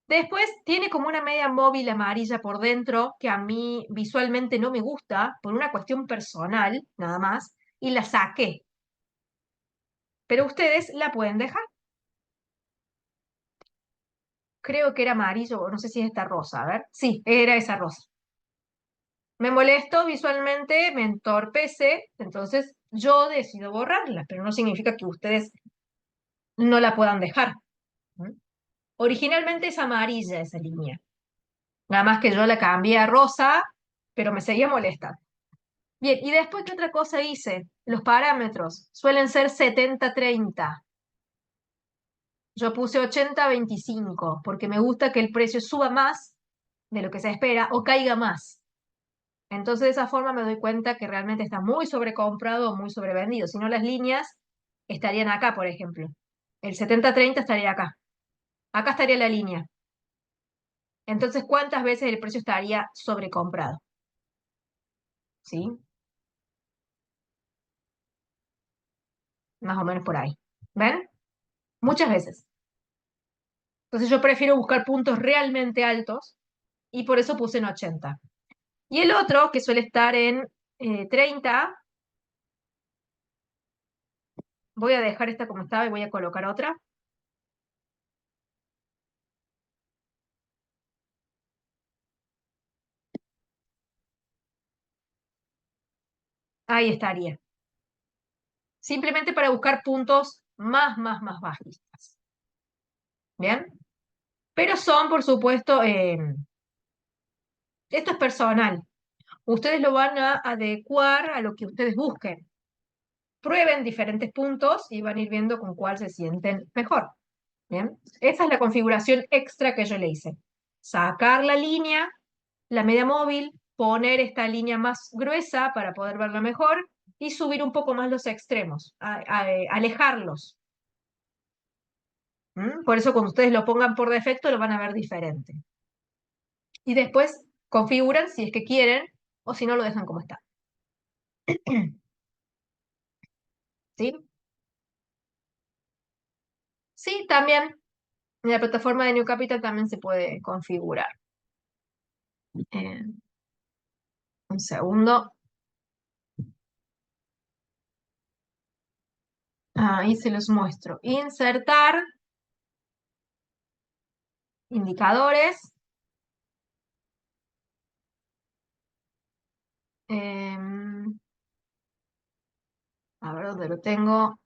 Después tiene como una media móvil amarilla por dentro que a mí visualmente no me gusta por una cuestión personal, nada más, y la saqué. Pero ustedes la pueden dejar. Creo que era amarillo, o no sé si es esta rosa, a ver. Sí, era esa rosa. Me molesto visualmente, me entorpece, entonces yo decido borrarla, pero no significa que ustedes no la puedan dejar. ¿Mm? Originalmente es amarilla esa línea, nada más que yo la cambié a rosa, pero me seguía molestando. Bien, y después, ¿qué otra cosa hice? Los parámetros suelen ser 70-30. Yo puse 80-25 porque me gusta que el precio suba más de lo que se espera o caiga más. Entonces, de esa forma me doy cuenta que realmente está muy sobrecomprado o muy sobrevendido. Si no, las líneas estarían acá, por ejemplo. El 70-30 estaría acá. Acá estaría la línea. Entonces, ¿cuántas veces el precio estaría sobrecomprado? ¿Sí? Más o menos por ahí. ¿Ven? Muchas veces. Entonces yo prefiero buscar puntos realmente altos y por eso puse en 80. Y el otro, que suele estar en 30, voy a dejar esta como estaba y voy a colocar otra. Ahí estaría. Simplemente para buscar puntos más bajistas. ¿Bien? Pero son, por supuesto, esto es personal. Ustedes lo van a adecuar a lo que ustedes busquen. prueben diferentes puntos y van a ir viendo con cuál se sienten mejor. Bien, esa es la configuración extra que yo le hice. Sacar la línea, la media móvil, poner esta línea más gruesa para poder verla mejor y subir un poco más los extremos, alejarlos. ¿Mm? Por eso cuando ustedes lo pongan por defecto lo van a ver diferente. Y después configuran si es que quieren o si no lo dejan como está. ¿Sí? Sí, también. En la plataforma de New Capital también se puede configurar. Eh, un segundo. Ahí se los muestro. Insertar indicadores. em, a ver dónde lo tengo.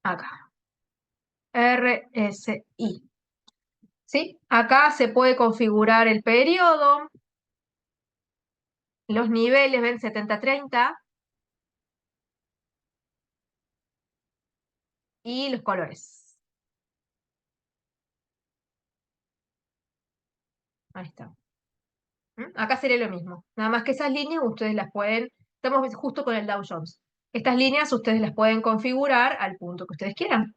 Acá. RSI. ¿Sí? Acá se puede configurar el periodo, los niveles, ven 70-30 y los colores. Ahí está. ¿Mm? Acá sería lo mismo. Nada más que esas líneas ustedes las pueden, estamos justo con el Dow Jones. Estas líneas ustedes las pueden configurar al punto que ustedes quieran.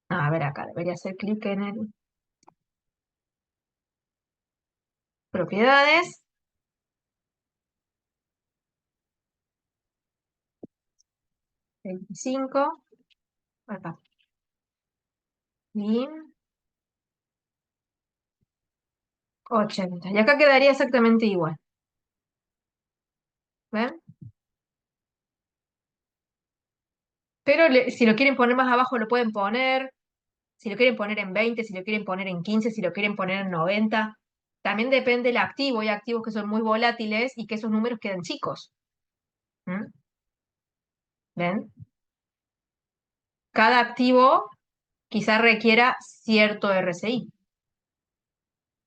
A ver, acá debería hacer clic en el propiedades. 25. Acá. Y 80. Y acá quedaría exactamente igual. ¿Ven? Pero si lo quieren poner más abajo lo pueden poner. Si lo quieren poner en 20, si lo quieren poner en 15, si lo quieren poner en 90. También depende del activo. Hay activos que son muy volátiles y que esos números quedan chicos. ¿Mm? ¿Ven? Cada activo quizá requiera cierto RSI.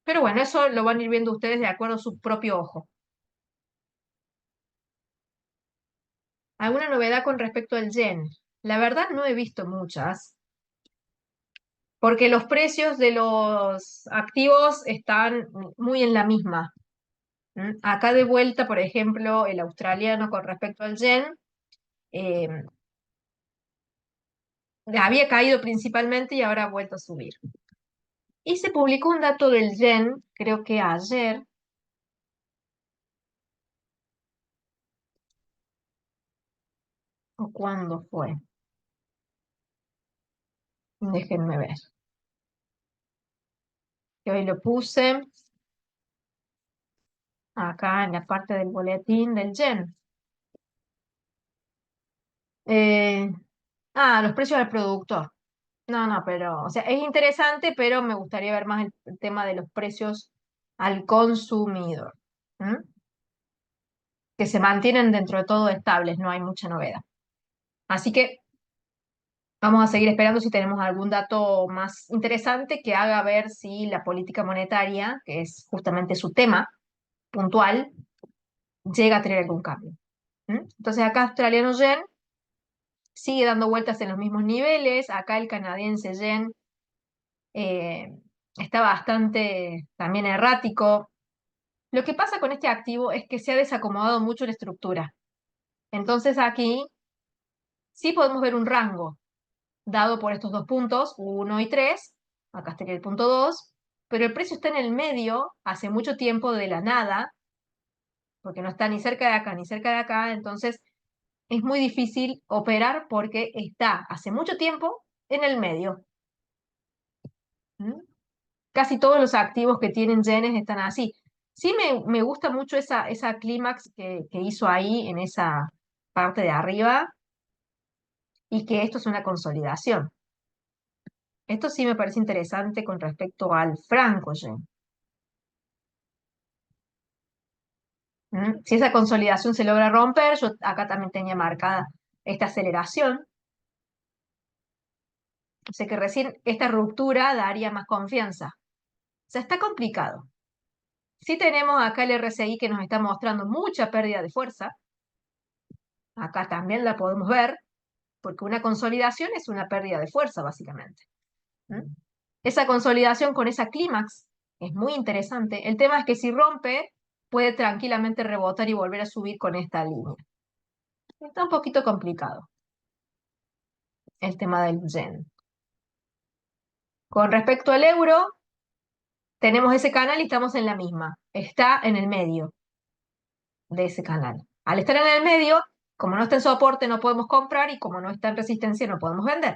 Pero bueno, eso lo van a ir viendo ustedes de acuerdo a su propio ojo. ¿Alguna novedad con respecto al yen? La verdad no he visto muchas, porque los precios de los activos están muy en la misma. ¿Mm? Acá de vuelta, por ejemplo, el australiano con respecto al yen, eh, había caído principalmente y ahora ha vuelto a subir. Y se publicó un dato del yen, creo que ayer, o cuándo fue. Déjenme ver. Que hoy lo puse acá en la parte del boletín del yen. Eh, los precios al productor. No, no, pero, o sea, es interesante, pero me gustaría ver más el tema de los precios al consumidor. ¿M? Que se mantienen dentro de todo estables, no hay mucha novedad. Así que vamos a seguir esperando si tenemos algún dato más interesante que haga ver si la política monetaria, que es justamente su tema puntual, llega a tener algún cambio. ¿M? Entonces acá australiano yen sigue dando vueltas en los mismos niveles, acá el canadiense yen eh, está bastante también errático. Lo que pasa con este activo es que se ha desacomodado mucho la estructura. Entonces aquí sí podemos ver un rango dado por estos dos puntos, 1 y 3. Acá estaría el punto 2, pero el precio está en el medio hace mucho tiempo de la nada, porque no está ni cerca de acá ni cerca de acá, entonces es muy difícil operar porque está hace mucho tiempo en el medio. ¿Mm? Casi todos los activos que tienen yenes están así. Sí me gusta mucho esa clímax que hizo ahí en esa parte de arriba y que esto es una consolidación. Esto sí me parece interesante con respecto al franco yen. ¿Mm? Si esa consolidación se logra romper, yo acá también tenía marcada esta aceleración. O sea que recién esta ruptura daría más confianza. O sea, está complicado. Sí tenemos acá el RSI que nos está mostrando mucha pérdida de fuerza. Acá también la podemos ver, porque una consolidación es una pérdida de fuerza, básicamente. ¿Mm? Esa consolidación con esa clímax es muy interesante. El tema es que si rompe, puede tranquilamente rebotar y volver a subir con esta línea. Está un poquito complicado el tema del yen. Con respecto al euro, tenemos ese canal y estamos en la misma. Está en el medio de ese canal. Al estar en el medio, como no está en soporte, no podemos comprar y como no está en resistencia, no podemos vender.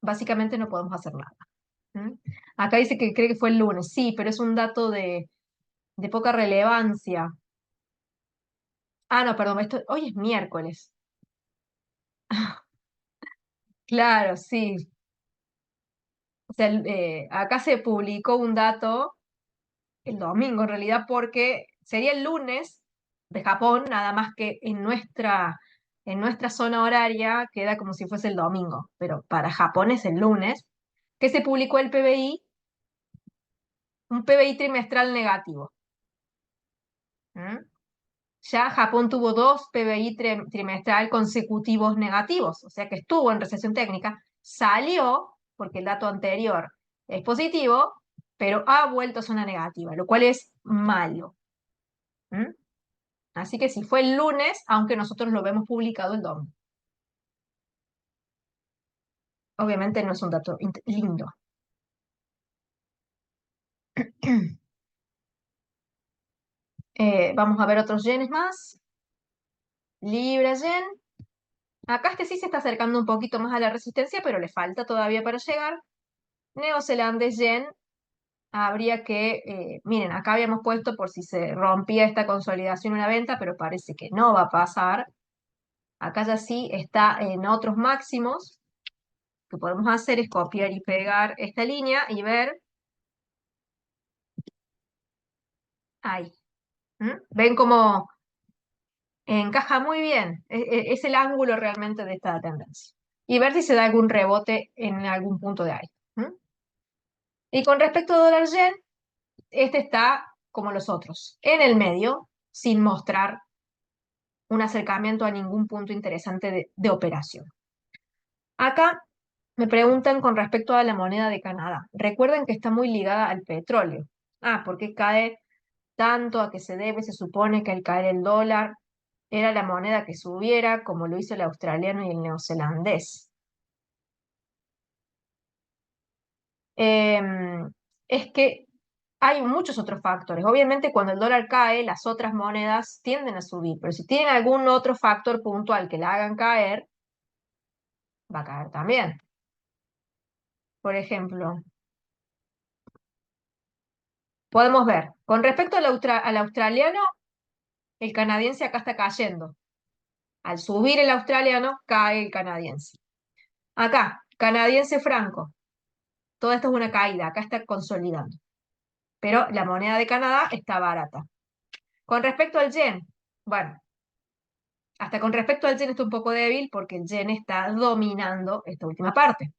Básicamente no podemos hacer nada. ¿Mm? Acá dice que cree que fue el lunes. Sí, pero es un dato de poca relevancia. Ah, no, perdón, hoy es miércoles. Claro, sí. O sea, acá se publicó un dato el domingo en realidad porque sería el lunes de Japón, nada más que en nuestra zona horaria queda como si fuese el domingo, pero para Japón es el lunes, que se publicó el PBI, un PBI trimestral negativo. ¿Mm? Ya Japón tuvo dos PBI trimestral consecutivos negativos, o sea que estuvo en recesión técnica, salió, porque el dato anterior es positivo, pero ha vuelto a zona negativa, lo cual es malo. ¿Mm? Así que si fue el lunes, aunque nosotros lo vemos publicado el domingo. Obviamente no es un dato lindo. Vamos a ver otros yenes más. Libra yen. Acá este sí se está acercando un poquito más a la resistencia, pero le falta todavía para llegar. Neozelandés yen. Habría que, miren, acá habíamos puesto por si se rompía esta consolidación una venta, pero parece que no va a pasar. Acá ya sí está en otros máximos. Lo que podemos hacer es copiar y pegar esta línea y ver ahí. ¿Mm? ¿Ven cómo encaja muy bien? Es el ángulo realmente de esta tendencia. Y ver si se da algún rebote en algún punto de ahí. ¿Mm? Y con respecto a dólar yen, este está como los otros, en el medio, sin mostrar un acercamiento a ningún punto interesante de operación. Acá me preguntan con respecto a la moneda de Canadá. Recuerden que está muy ligada al petróleo. Ah, ¿por qué cae tanto? ¿A qué se debe? Se supone que al caer el dólar era la moneda que subiera, como lo hizo el australiano y el neozelandés. Em, es que hay muchos otros factores. Obviamente, cuando el dólar cae, las otras monedas tienden a subir, pero si tienen algún otro factor puntual que la hagan caer, va a caer también. Por ejemplo, podemos ver, con respecto al australiano, el canadiense acá está cayendo. Al subir el australiano, cae el canadiense. Acá, canadiense franco. Todo esto es una caída, acá está consolidando. Pero la moneda de Canadá está barata. Con respecto al yen, bueno, hasta con respecto al yen está un poco débil porque el yen está dominando esta última parte.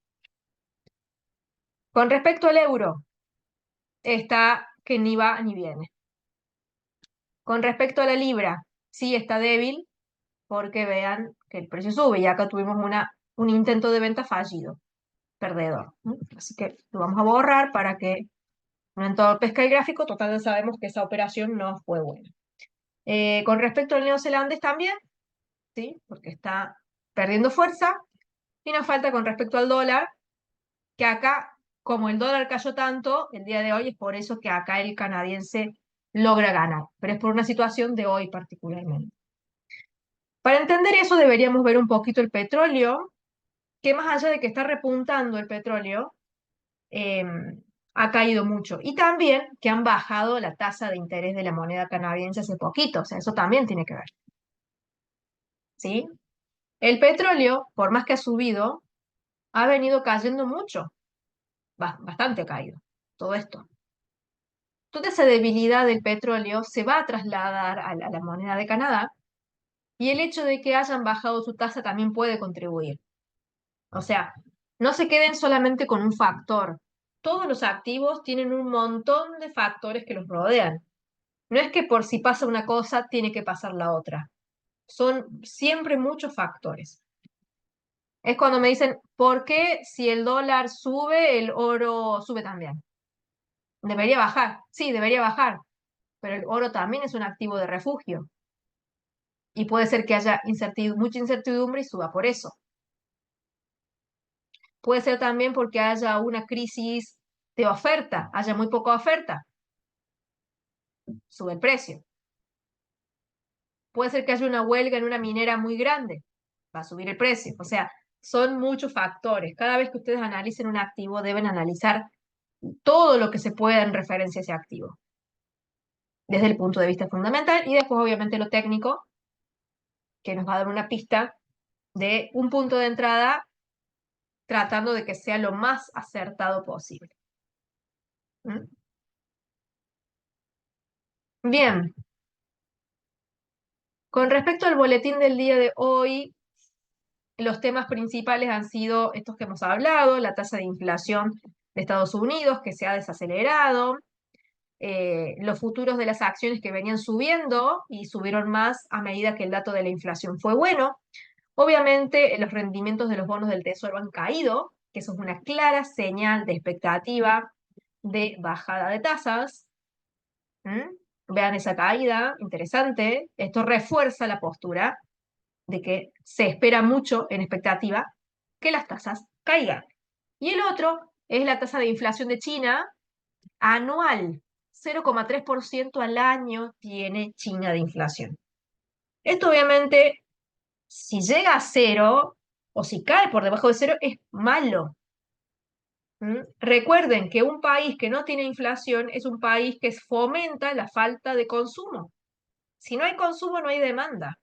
Con respecto al euro, está que ni va ni viene. Con respecto a la libra, sí está débil porque vean que el precio sube y acá tuvimos un intento de venta fallido, perdedor. ¿No? Así que lo vamos a borrar para que no entorpezca el gráfico, total ya sabemos que esa operación no fue buena. Con respecto al neozelandés también, ¿sí? Porque está perdiendo fuerza. Y nos falta con respecto al dólar, que acá, como el dólar cayó tanto el día de hoy, es por eso que acá el canadiense logra ganar, pero es por una situación de hoy particularmente. Para entender eso deberíamos ver un poquito el petróleo, que más allá de que está repuntando el petróleo, ha caído mucho. Y también que han bajado la tasa de interés de la moneda canadiense hace poquito, o sea, eso también tiene que ver. ¿Sí? El petróleo, por más que ha subido, ha venido cayendo mucho, bastante ha caído, todo esto. Toda esa debilidad del petróleo se va a trasladar a la moneda de Canadá y el hecho de que hayan bajado su tasa también puede contribuir. O sea, no se queden solamente con un factor todos los activos tienen un montón de factores que los rodean. No es que por si pasa una cosa, tiene que pasar la otra. Son siempre muchos factores. Es cuando me dicen, ¿por qué si el dólar sube, el oro sube también? Debería bajar. Sí, debería bajar, pero el oro también es un activo de refugio. Y puede ser que haya mucha incertidumbre y suba por eso. Puede ser también porque haya una crisis de oferta, haya muy poca oferta, sube el precio. Puede ser que haya una huelga en una minera muy grande, va a subir el precio. O sea, son muchos factores. Cada vez que ustedes analicen un activo, deben analizar todo lo que se pueda en referencia a ese activo, desde el punto de vista fundamental y después, obviamente, lo técnico, que nos va a dar una pista de un punto de entrada tratando de que sea lo más acertado posible. ¿Mm? Bien, con respecto al boletín del día de hoy, los temas principales han sido estos que hemos hablado, la tasa de inflación de Estados Unidos, que se ha desacelerado, los futuros de las acciones que venían subiendo y subieron más a medida que el dato de la inflación fue bueno. Obviamente, los rendimientos de los bonos del Tesoro han caído, que eso es una clara señal de expectativa de bajada de tasas. ¿Mm? Vean esa caída, interesante. Esto refuerza la postura de que se espera mucho en expectativa que las tasas caigan. Y el otro es la tasa de inflación de China anual. 0,3% al año tiene China de inflación. Esto obviamente, si llega a cero o si cae por debajo de cero, es malo. Recuerden que un país que no tiene inflación es un país que fomenta la falta de consumo. Si no hay consumo, no hay demanda.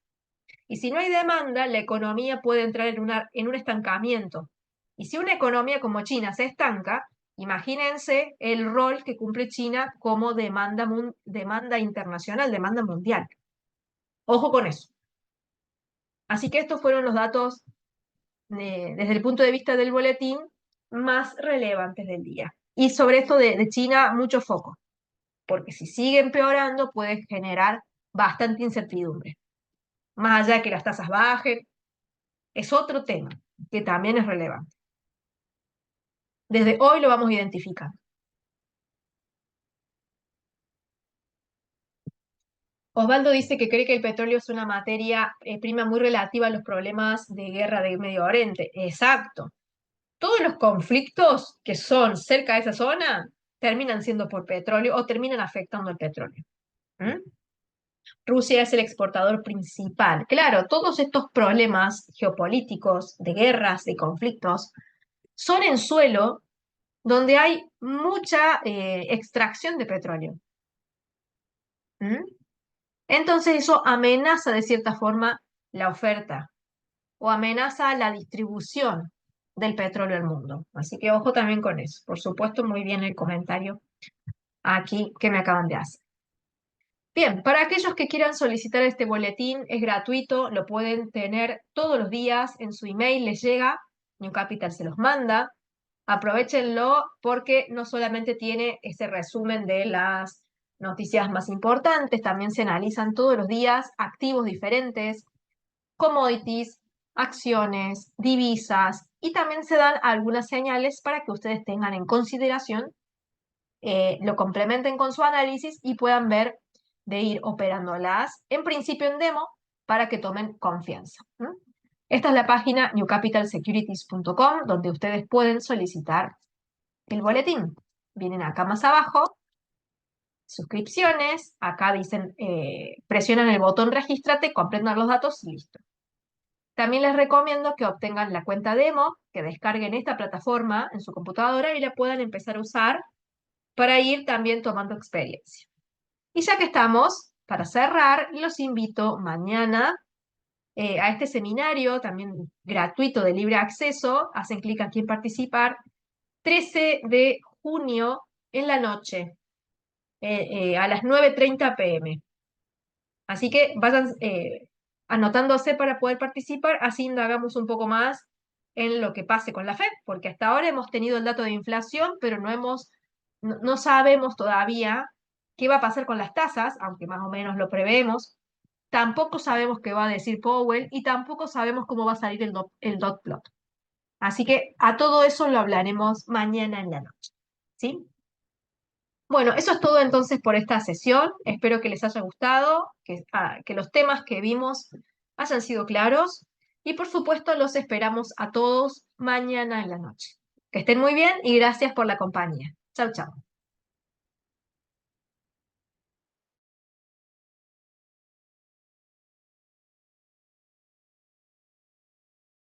Y si no hay demanda, la economía puede entrar en un estancamiento. Y si una economía como China se estanca, imagínense el rol que cumple China como demanda internacional, demanda mundial. Ojo con eso. Así que estos fueron los datos desde el punto de vista del boletín más relevantes del día. Y sobre esto de China, mucho foco, porque si sigue empeorando puede generar bastante incertidumbre. Más allá de que las tasas bajen, es otro tema que también es relevante. Desde hoy lo vamos identificando. Osvaldo dice que cree que el petróleo es una materia prima muy relativa a los problemas de guerra de Medio Oriente. Exacto. Todos los conflictos que son cerca de esa zona terminan siendo por petróleo o terminan afectando el petróleo. ¿Mm? Rusia es el exportador principal. Claro, todos estos problemas geopolíticos, de guerras, de conflictos, son en suelo donde hay mucha extracción de petróleo. ¿Mm? Entonces eso amenaza de cierta forma la oferta o amenaza la distribución del petróleo al mundo. Así que ojo también con eso. Por supuesto, muy bien el comentario aquí que me acaban de hacer. Bien, para aquellos que quieran solicitar este boletín, es gratuito, lo pueden tener todos los días en su email, les llega, New Capital se los manda. Aprovéchenlo porque no solamente tiene ese resumen de las noticias más importantes, también se analizan todos los días activos diferentes, commodities, acciones, divisas y también se dan algunas señales para que ustedes tengan en consideración, lo complementen con su análisis y puedan ver de ir operándolas en principio en demo para que tomen confianza. Esta es la página newcapitalsecurities.com donde ustedes pueden solicitar el boletín. Vienen acá más abajo, suscripciones, acá dicen, presionan el botón regístrate, comprendan los datos y listo. También les recomiendo que obtengan la cuenta demo, que descarguen esta plataforma en su computadora y la puedan empezar a usar para ir también tomando experiencia. Y ya que estamos, para cerrar, los invito mañana a este seminario, también gratuito de libre acceso. Hacen clic aquí en participar. 13 de junio en la noche, a las 9:30 p.m. Así que vayan anotándose para poder participar, así indagamos un poco más en lo que pase con la Fed, porque hasta ahora hemos tenido el dato de inflación, pero no sabemos todavía qué va a pasar con las tasas, aunque más o menos lo preveemos. Tampoco sabemos qué va a decir Powell y tampoco sabemos cómo va a salir el dot plot. Así que a todo eso lo hablaremos mañana en la noche. ¿Sí? Bueno, eso es todo entonces por esta sesión. Espero que les haya gustado, que los temas que vimos hayan sido claros y por supuesto los esperamos a todos mañana en la noche. Que estén muy bien y gracias por la compañía. Chau, chau.